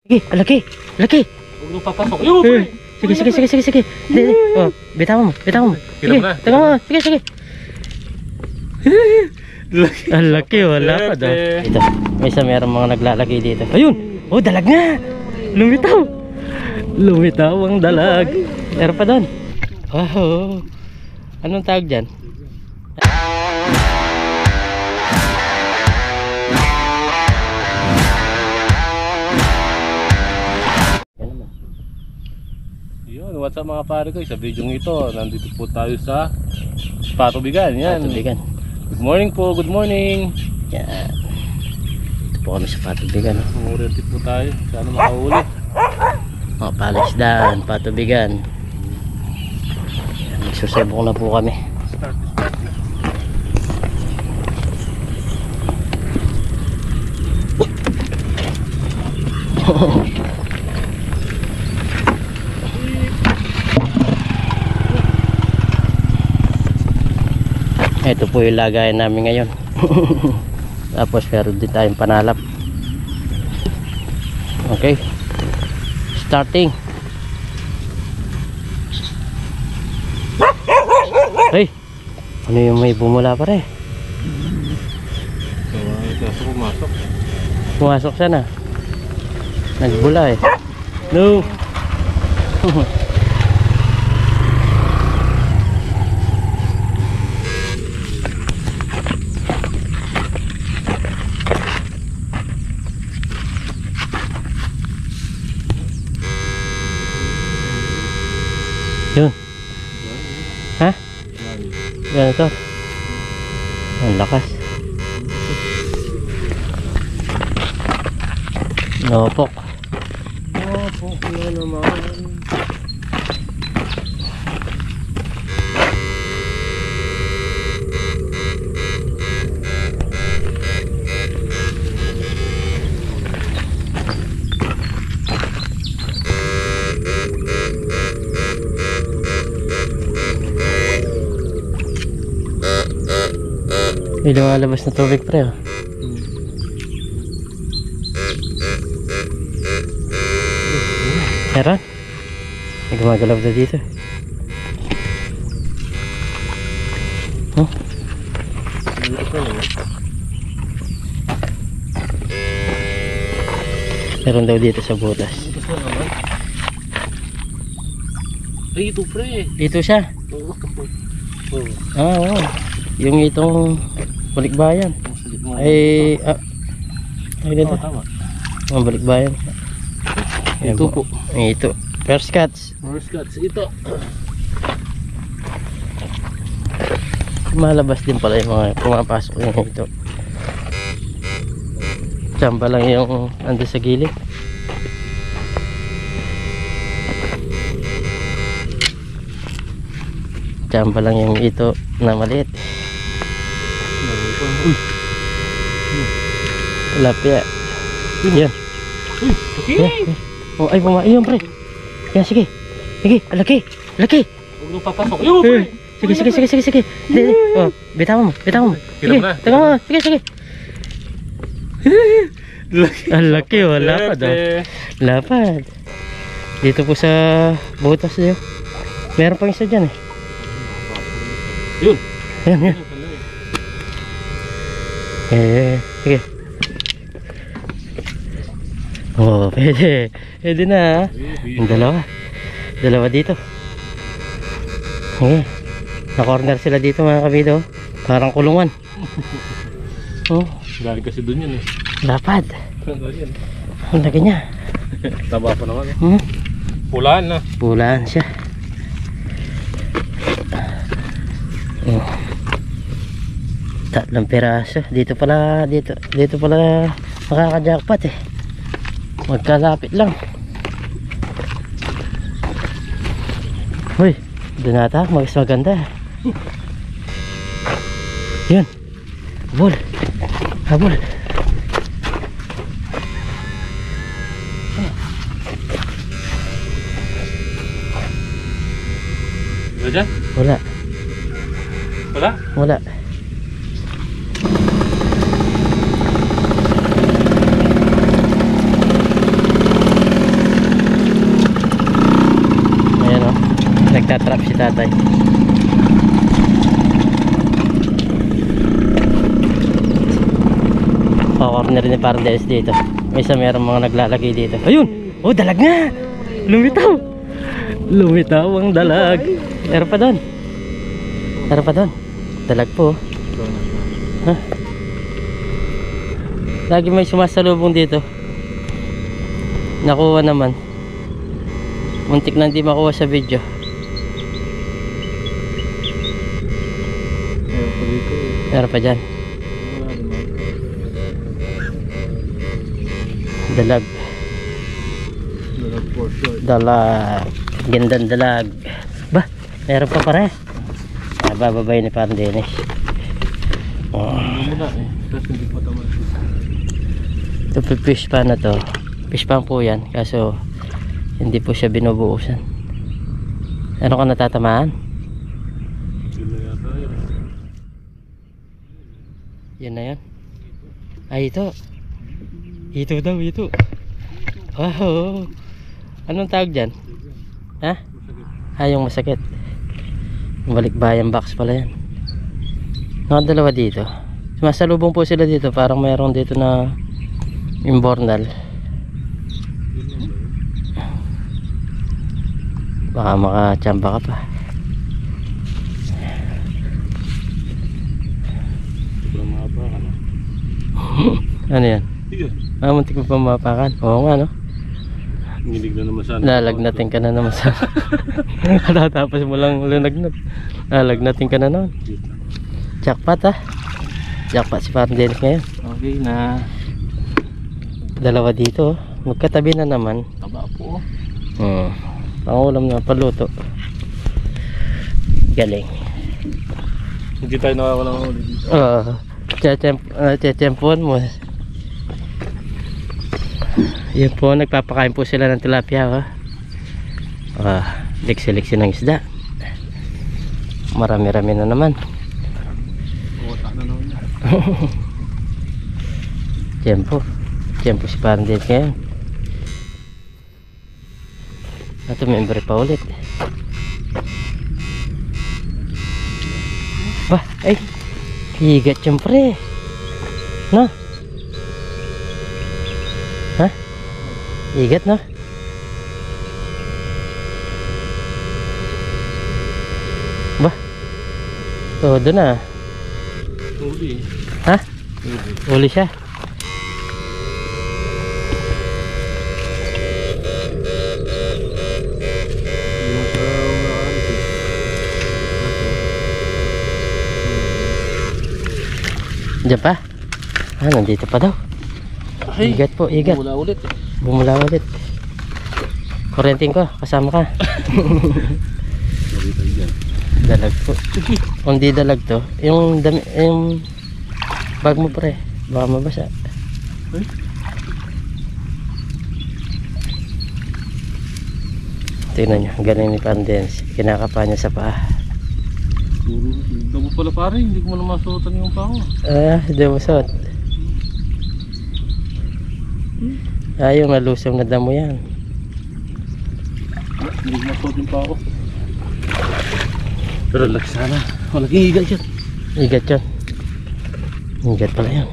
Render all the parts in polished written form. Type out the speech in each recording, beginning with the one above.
Laki, laki, laki. Huwag nung papasok. Yo, pre! Sige. Oh, bitawan mo. Sige, taga mo. Sige. Ang laki, wala pa daw. Ito, may isa meron mga naglalagay dito. Ayun! Oh, dalag nga! Lumitaw ang dalag. Meron pa doon. Wow! Anong tawag dyan? Yun, what's up mga pare ko? Sa video ito, nandito po tayo sa Patubigan. Yan. Patubigan. Good morning po, good morning. Yan. Ito po kami sa Patubigan. Murente po tayo, sana makahuli. Oh, palisdaan, Patubigan. Yan, magsusubok na po kami. Start. Ito po yung lagayan namin ngayon. Tapos meron din tayong panalap. Okay, starting. Hey, ano yung may bumula pa rin? Pumasok siya na. Nagbula eh. No. Yun. Ha? Yan ito. Ang lakas. Nopok. Nopok na naman. May lumalabas na tubig pre. Meron? May gumagalaw na dito. Huh? Meron daw dito sa butas. Ay, ito pre. Dito siya. Oo. Yung itong balikbayan. Ay, dito. Tama. Ang balikbayan. Ito po. Ito. First cuts. Ito. Malabas din pala yung mga pumapasok yung ito. Tsamba lang yung ando sa gilid. Tsamba lang yung ito na maliit. Lapya. Yan. Oh, ay pumain yun pre. Yan, sige. Laki. Huwag nung papasok. Yo, pre! Sige. Oh, bitawan mo. Sige, taga mo. Sige. Ang laki, wala pa daw. Lapad. Dito po sa butas niyo. Meron pang isa dyan eh. Yun. Yan. Sige. Oh, pwede na. Yung dalawa dito. Okay. Na-corner sila dito mga kabido. Parang kulungan. Oh, Galing kasi dun yun eh. lapad. Ang laki niya. Taba pa naman eh. Pulaan na. Pulaan siya. Oh. Tatlong piraso. Dito pala makaka-jackpot eh. Magkalapit lang. Uy, doon nata mas maganda. Yun. Habol. Wala dyan? Wala. Nagtatrap si tatay. Corner ni parang Dennis dito. May isa merong mga naglalagay dito. Ayun! Oh, dalag nga! Lumitaw! Lumitaw ang dalag. Meron pa doon. Meron pa doon. Dalag po. Ha? Lagi may sumasalubong dito. Nakuha naman. Muntik na hindi makuha sa video. Meron pa dyan. Dalag. Dalag. Gandang dalag. Ba? Meron pa pare. Bababay ni parang Dennis. Oh. Ito fish pan na to. Fish pan po yan. Kaso hindi po siya binubuusan. Ano ka natatamaan? Yan na yan. Ay ito. Ito daw, ito. Wow. Anong tawag dyan? Ha? Yung masakit. Balikbayan box pala yan. Nakadalawa dito. Sumasalubong po sila dito. Parang mayroon dito na imbornal. Baka makachamba ka pa. Ano yan? Muntik mo pa mapakan. Oo nga no. Ngilig na naman sana. Lalagnatin ka na naman sa katatapos mo lang linagnat. Lalagnatin ka na naman. Jackpot ha. Jackpot si parang Dennis ngayon. Okay na. Dalawa dito. Magkatabi na naman. Taba po. Pangulam na paluto. Galing. Hindi tayo nakawala ng huli dito. Chechempuan mo. Yan po, nagpapakain po sila ng tilapia. Liksi-liksi ng isda. Marami-rami na naman. Utak na naman. Tiyempo si parang din ngayon. Ito member pa ulit. Bah, ay higat siyempre. No? Ha? Higat no? Bah, todo na. Uli. Ha? Uli siya. Diyan pa? Nandito pa daw. Igat po, igat. Bumula ulit. Bumula ulit. Kurenting ko, kasama ka. Dalag po. Kung di dalag to, yung bag mo pre, baka mabasa. Tingnan nyo, galing ni Pandens. Kinakapa niya sa paa. Damo pala pare, hindi ko man masuotan yung paa ko. Hindi mo suot. Yung nalusong na damo yan. Hindi ko masuot yung paa ko. Pero laki sana. Malaking higat yan. Higat yan. Higat pala yan.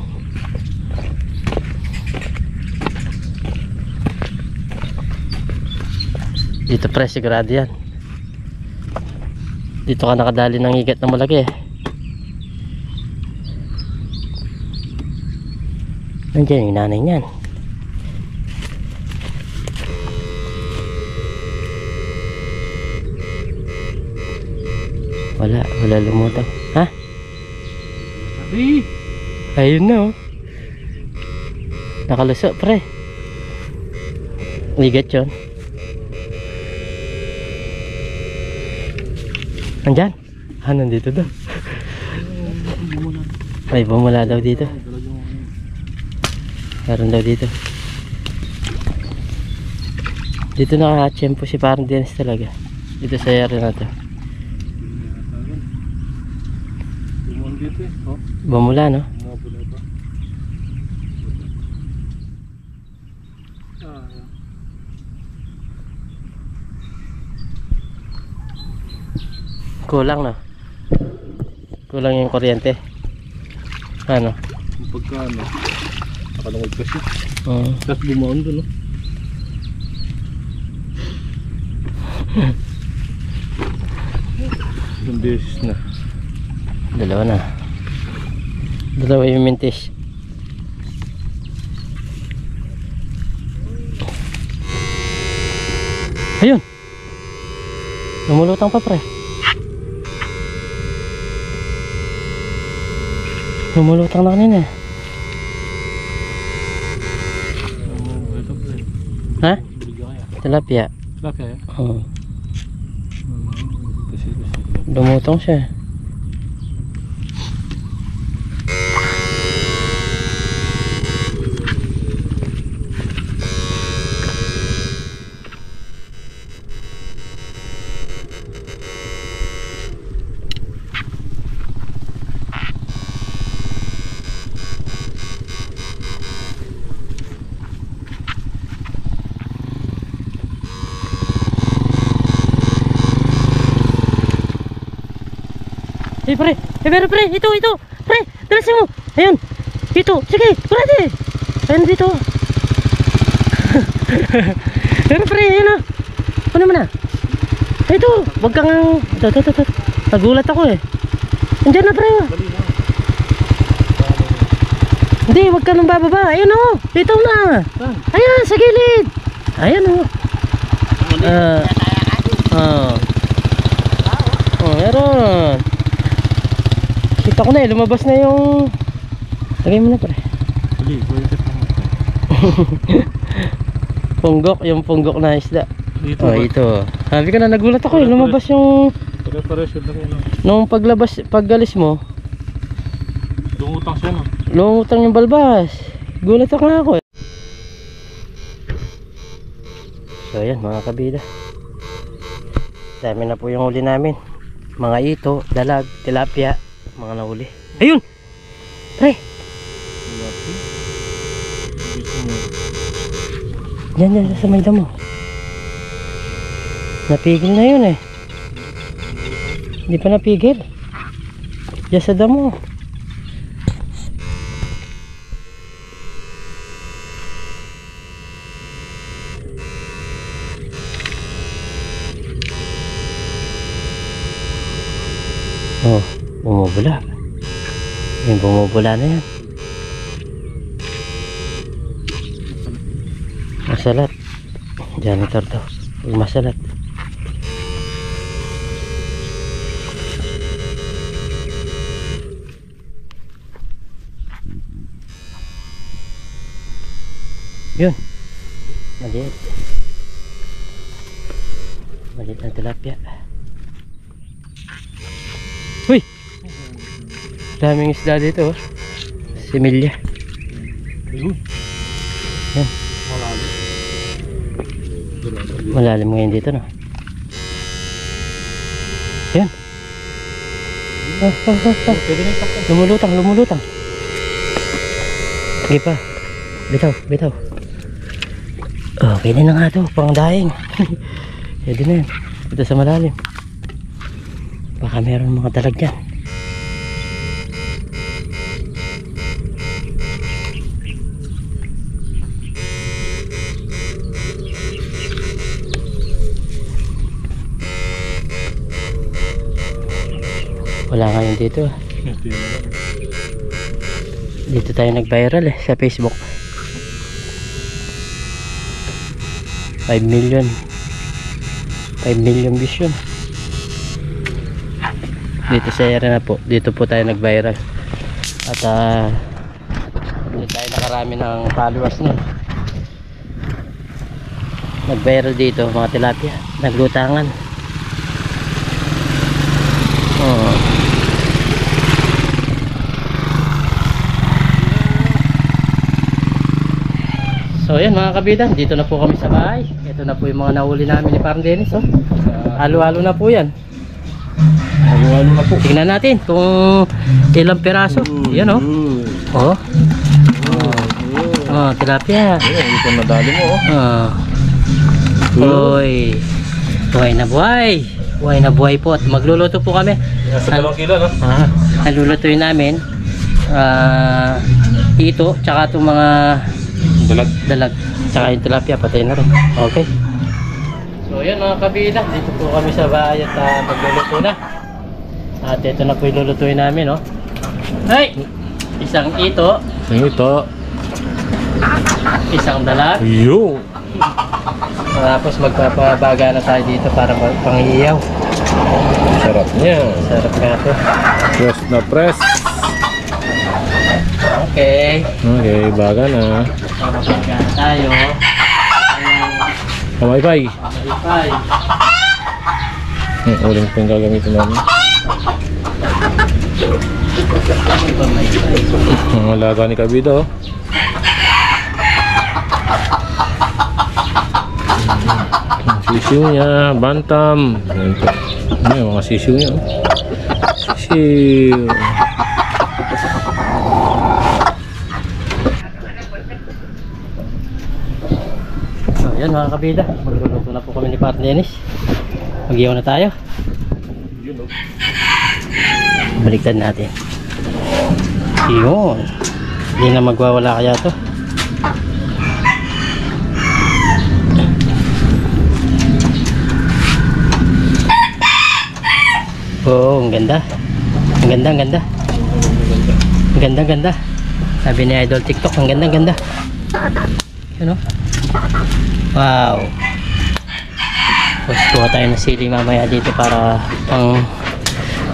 Dito pre, sigurado yan. Dito ka nakadali ng higat na malaki. Nandiyan yung nanay niyan. Wala lumutang. Ha? Ayun na oh. Nakaluso pre. Higat yun. Nandyan? Nandito daw. Ay, bumula daw dito. Meron daw dito. Dito nakakatsyempo si parang Dennis talaga. Dito sa area na to. Bumula no? Kulang na. Kulang yung kuryente. Ano? Yung pagkano. Nakalungod kasi. Oo. Tapos bumaon doon, no? Ilang beses na. Dalawa na. Dalawa yung mintis. Ayun. Lumulutang pa pre. Lumulutang na kanina. Ito pre. Ha? Biligyan kaya. Tilapia. Tilapia ya? Oo. Kasi. Lumutang siya. Pre, pero pre, ito, pre, dalasin mo, ayun, ito, sige, pwede, ayun dito, pero pre, ayun na, ano mo na, ito, wag kang, ito, nagulat ako eh, andyan na pre, hindi, wag ka nang bababa, ayun o, dito na, ayan, sa gilid, ayan o, meron. Kita ko na eh, lumabas na yung... Lagay mo na pre. Punggok, yung punggok na isda. Dito Oh, ito. Sabi ko na, nagulat ako eh, lumabas yung... Pare-paresyon lang yun. Nung paggalis mo, Lumutang siya, no? lumutang yung balbas. Gulat ako nga ako eh. So ayan mga kabida. Dami na po yung huli namin. Mga ito, dalag, tilapia, mga nahuli. Ayun! Pre! Yan sa may damo. Napigil na yun eh. Hindi pa napigil. Yan sa damo. Oh, bumubula. Yung bumubula na yan. Masalat. Janitor daw. Masalat. Yun. Maliit. Maliit na tilapia. Uy! Daming isda dito oh. Similya. Yan. Malalim ngayon dito no. Yan. Lumulutang. Sige pa. Bitaw. Oh, pwede na nga to, pang daing. Pwede na yan. Ito sa malalim. Baka meron mga dalag dyan. Wala ngayon dito. Dito tayo nag-viral eh sa Facebook. 5 million views yun. Dito sa area na po, dito po tayo nag-viral. At dito tayo nakarami ng followers na. Nag-viral dito mga tilapia, naglutangan. Oh. So yan mga kabida, dito na po kami sa bahay. Ito na po yung mga nahuli namin ni Parang Dennis oh. Halo-halo na po yan. Halo-halo na po. Tingnan natin kung ilang piraso. Yan oh. Oh. Oh, tilapia. Ito na dali mo oh. Oh. Hoy. Buhay na buhay. Buhay na buhay po at magluluto po kami. Nasa 2 kilo, no? Ang lulutuin namin ito, tsaka itong mga dalag, tsaka yung tilapia, patay na rin. Okay. So yun mga kabida, dito po kami sa bahay at magluluto na. At ito na po yung lulutuin namin, no? Ay! Isang ito, isang dalag. Yo! Tapos magpapabaga na tayo dito para pang-iiyaw. Sarap niya. Sarap nga ito. Press na press. Okay. Okay, baga na. Papabaga na tayo. Kamay-pay. Ay, Uling pa yung gagamitin namin. Ang alaga ni Kabida, oh. Sisiw niya, bantam. Ayan po. Ayan yung mga sisiw niya, oh. Sisiw. so yan mga kabida, magluluto na po kami ni Pat Dennis. Mag-iyaw na tayo. Baliktad natin. Yun. Hindi na magwawala kaya to. Oh, ang ganda. Ang ganda, ang ganda. Ang ganda, ang ganda. Sabi ni Idol TikTok, ang ganda, ang ganda. Yun o. Wow. Tapos kuha tayo ng sili mamaya dito para pang...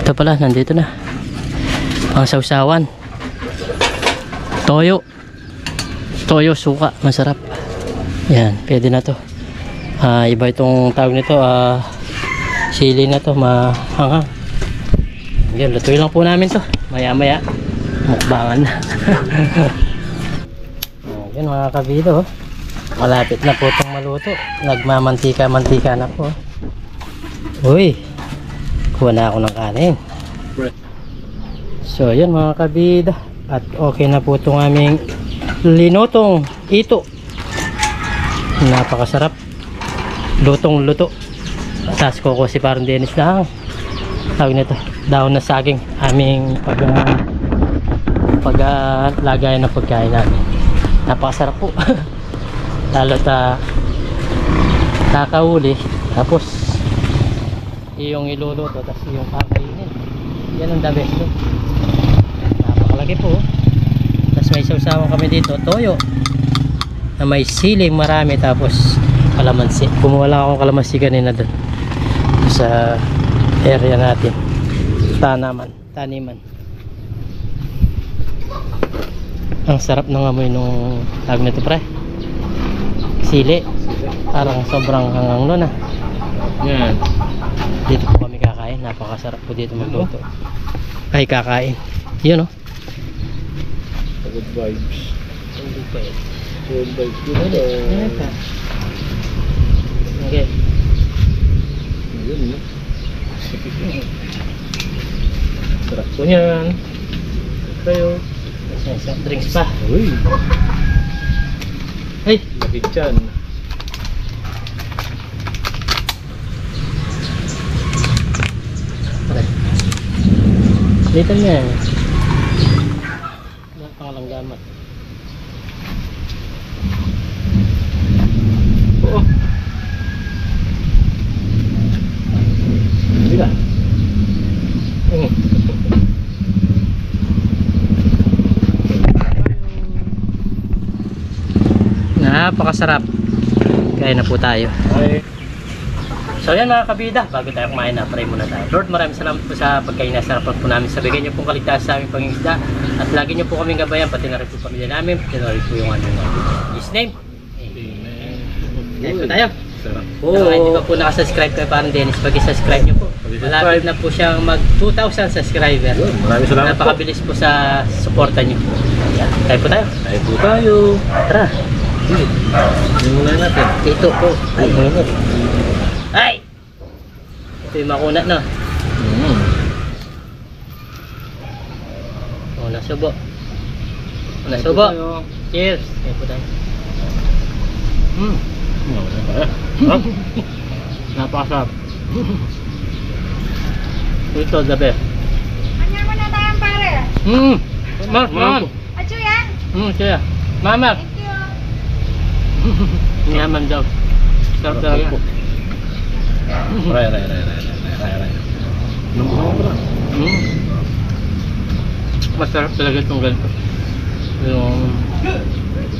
Ito pala, nandito na. Pang sausawan. Toyo. Toyo, suka. Masarap. Yan, pwede na to. Iba itong tawag nito. Sili na to, mahanghang. Yan, lutuin lang po namin to. Maya maya, mukbangan na. Yan mga kabida, oh. Malapit na po itong maluto. Nagmamantika-mantika na po. Uy, kuha na ako ng kanin. So yan mga kabida. At okay na po itong aming linotong ito. Napakasarap. Lutong luto. Tapos kuko si Parang Dennis lang. Tawag nito, daon na saging. Aming paglagay ng pagkain namin. Napakasarap po. Lalo kakauli. Tapos yung iluluto. Tapos yung kakainin. Yan ang the best doon. Napakalaki po. Tapos may sausawan kami dito. Toyo. Na may siling marami. Tapos kalamansi. Kumuha lang akong kalamansi kanina doon. Sa area natin. Taniman. Ang sarap ng amoy nung tawag nito pre. Sili. Parang sobrang hangang nun ah. Yan. Dito po kami kakain. Napakasarap po dito magluto. Ay kakain. Yun oh. Good vibes. Good vibes. Okay. Yun, no? Sarap po niyan. Kayo. Soft drinks pa. Uy. Ay. Laki dyan. Dito niya. Pangalang gamat. Oo. Hindi ka. Napakasarap. Kaya na po tayo. Ay. So yan mga kabida, bago tayo kumain na, pray muna tayo. Lord, maraming salamat po sa pagkain na sarapan po namin. Sabigay niyo pong kaligtasan sa aming pangingisda. At lagi niyo po kaming gabayan, pati na rin po pamilya namin, pati na rin po yung aming natin. In His name. Amen. Po tayo. Sarap. So, hindi pa po nakasubscribe kay Parang Dennis, pag-subscribe niyo po. Malapit na po siyang mag 2,000 subscriber. Maraming salamat po. Napakabilis po sa suporta niyo po. Yan. Tayo po tayo. Tayo po tayo. Tara. Hindi muna natin. Ito po. Ay, init. Ay! Ito yung makunat na. Una subo. Una subo. Cheers. Tayo po tayo. Napakasarap. Ito, the best. Kanya mo na tayo, pare. Man. Acho yan. Kaya. Mama. Thank you. Yaman daw. Sarap talaga. Ray. Masarap talaga itong ganito. Yung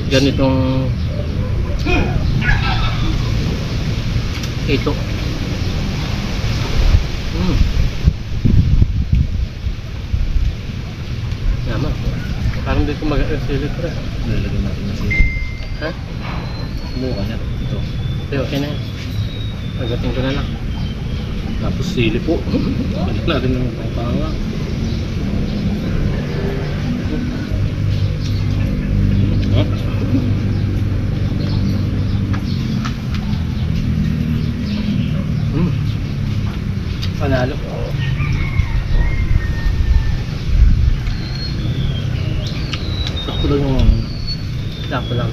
ganitong ito. Yaman. Parang di ko mag-asilip pa. Nilagyan natin na sili. Ha? Mukha niya. Ito. Okay na yan. Agatin ko na lang. Tapos sili po. Balik natin ng pangpanga. Panalo. Sakto lang yung Sakto lang.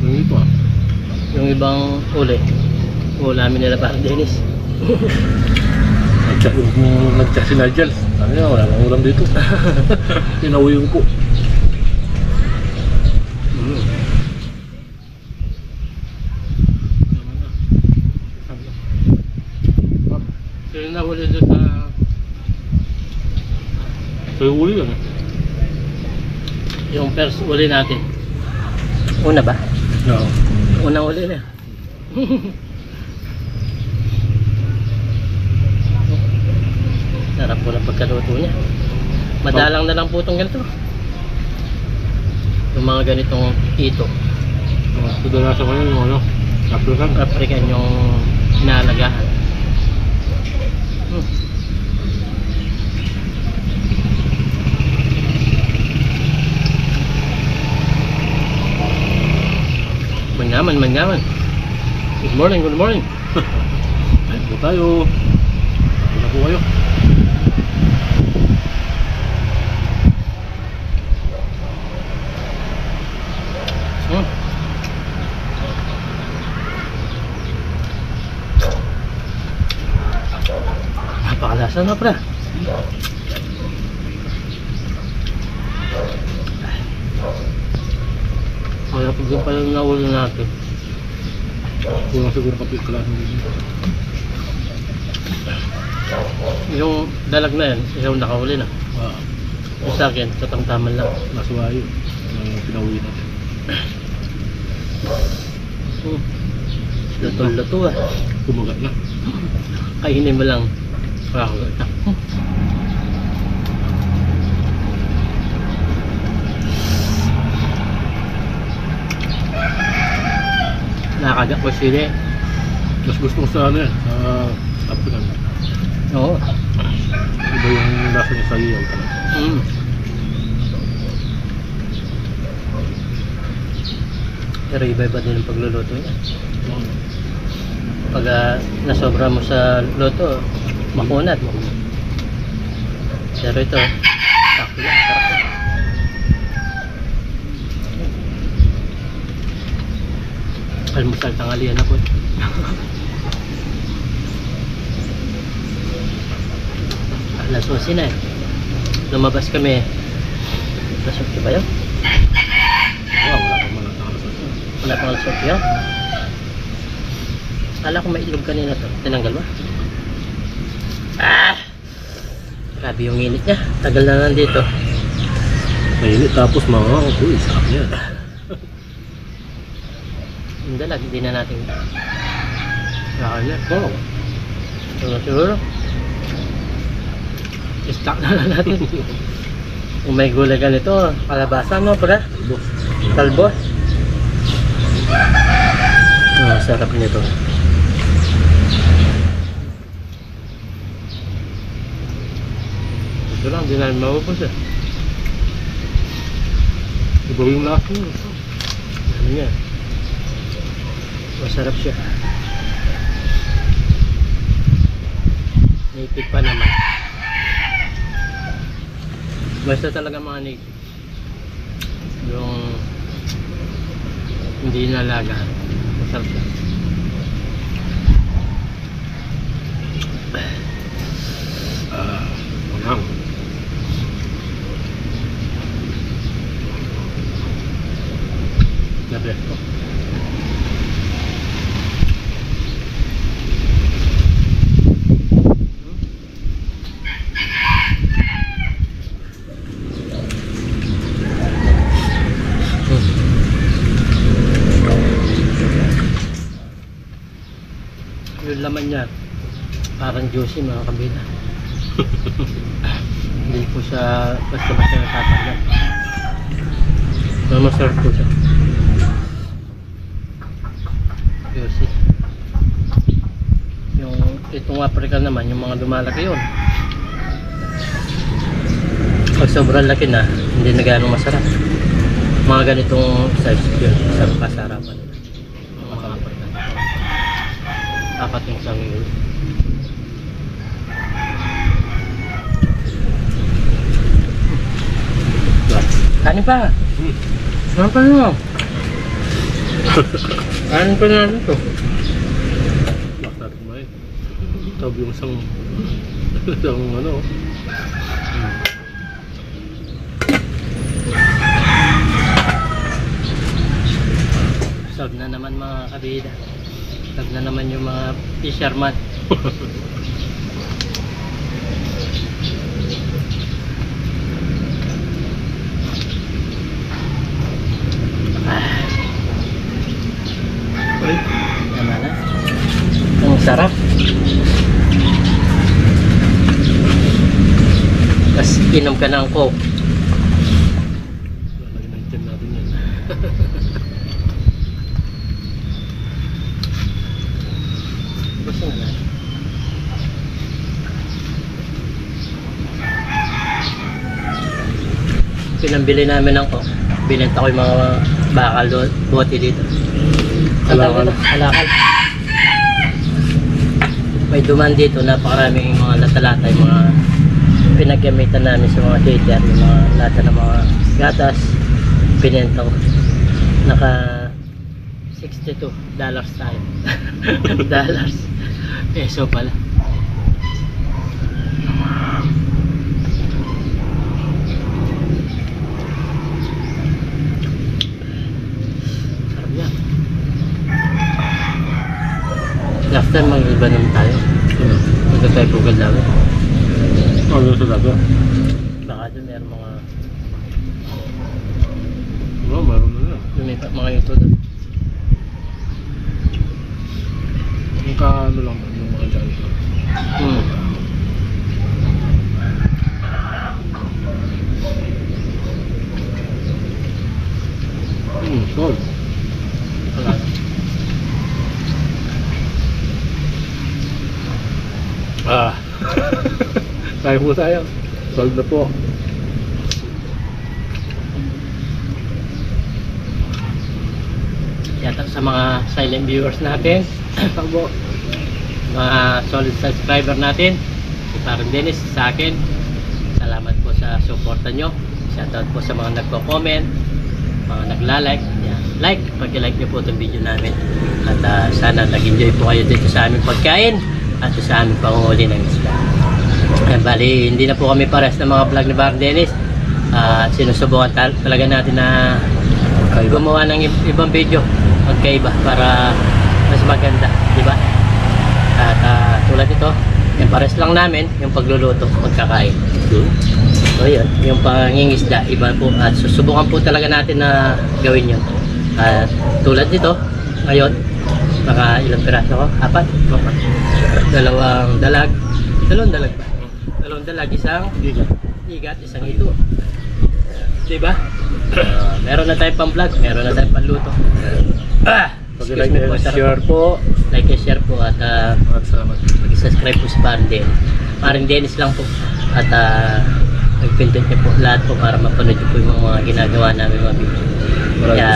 kapag ito ah. Yung ibang uli. Ulamin nila para Dennis. Nag-chat si Nigel. Ano yan, wala nang ulam dito. Pinauwi yung ko. Sino na huli doon sa... So yung uli yan eh. Yung first uli natin. Una ba? Oo. Unang uli na. Sarap po ng pagkaluto niya. Madalang na lang po itong ganito. Yung mga ganitong ito. Kadalasan ko yun yung ano, African. African yung inaalagaan. Manyaman. Good morning. Ayun po tayo. Ayun na po kayo. Napakalasa na pra. Kaya pag yung pala naulo natin. Kulang siguro kapit ka lang. Yung dalag na yan, isaw nakahuli na. Yung sa akin, katamtaman lang. Nasuwayo. Yung pinauwi natin. Luto ah. Kumagat na. Kainin mo lang. Kakagat na. Nakakagat ko sila. Mas gusto ko sa ano yan, sa African. Oo. Iba yung lasa niya sa iyaw talaga. Pero iba-iba din ang pagluluto niya. Pag nasobra mo sa luto, makunat mo. Pero ito, sakto lang, sarap. Almusal tanghalian ako. Alas 11 na eh. Lumabas kami. Alas 8 ba yun? Wow, wala pa man ang nakalasas. Wala pang alas 8 yun? Kala ko may ilog kanina to. Tinanggal mo? Grabe yung init niya. Tagal na nandito. Mainit tapos mga uy, sarap yan. Yung dalag, hindi na natin nakalat. Oo. Siguro. I-stock na lang natin. Kung may gulay ganito, kalabasan mo pala. Talbos. Sarap nito. Ito lang, hindi namin maubos eh. Iba yung lasa niya. Ano niya? Masarap siya. Native pa naman. Basta talaga mga native. Yung hindi nalaga. Masarap siya. Presto. Yung laman niya parang juicy mga kabila. Hindi po siya basta-basta natatanggal. Masarap po siya. Juicy. Yung itong African naman, yung mga lumalaki yun. Pag sobrang laki na, hindi na gano'ng masarap. Mga ganitong size yun, sarap pa sa harapan nila. Mga African. Apat yung isang yun. Kanin pa! Kanin pa nyo! Kanin pa natin ito. Bakit kumain? Tabi yung isang ano. Solve na naman mga kabida. Solve na naman yung mga fisherman. Ay, Tama na. Ang sarap. Tapos inom ka ng coke. lalagyan ng tiyan natin yan. Gusto na natin. Pinambili namin ng coke. Binenta ko yung mga bakal doon, bote dito. Halakal. Halakal. May duman dito, napakaraming mga lata-lata, yung mga pinaggamitan namin sa mga cater, yung mga lata ng mga gatas, binenta ko. Naka $62 tayo. Dollars. Peso pala. Sarap yan. Last time mag-iba naman tayo. Magka tayo Google lang. Ano sa daga? Baka doon meron mga Oo, meron na yan. lumipat mga yuto doon. Yung ano lang yung mga dyan. Salt. Wala. Kaya po tayo. Salt na po. Yata sa mga silent viewers natin, mga solid subscriber natin, si Parang Dennis, sa akin, salamat po sa suporta nyo. Shoutout po sa mga nagko-comment, mga nagla-like. Yan. Like, pag-like nyo po itong video namin. At sana nag-enjoy po kayo dito sa aming pagkain at sa aming panguhuli ng isda. Bali, hindi na po kami pares ng mga vlog ni Parang Dennis. Sinusubukan talaga natin na gumawa ng ibang video magkaiba para mas maganda, di ba? At tulad ito, yung pares lang namin yung pagluluto, pagkakain. So yun, yung pangingisda, iba po. At susubukan po talaga natin na gawin yun. At tulad nito, ngayon, baka ilang piraso ko? Apat? Dalawang dalag ba? Dalawang dalag, isang igat, isang ito. Diba? Meron na tayong pang-vlog, meron na tayong pang-luto. Pag-like and share po. Like and share po at Salamat. mag-subscribe po sa Parang Dennis. Parang Dennis lang po. At nag-pindutin niyo po lahat po para mapanood niyo po yung mga ginagawa namin mga video. Kaya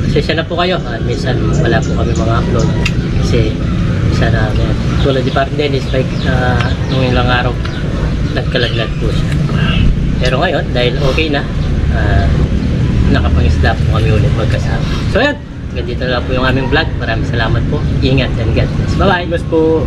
pasensya na po kayo. Minsan wala po kami mga upload. Kasi minsan tulad ni Parang Dennis, nung ilang araw nagkalaglag po siya. Pero ngayon, dahil okay na, nakapangisda po kami ulit magkasama. So yan, hanggang dito na lang po yung aming vlog. Maraming salamat po. Ingat and God bless. Bye bye. Bless po.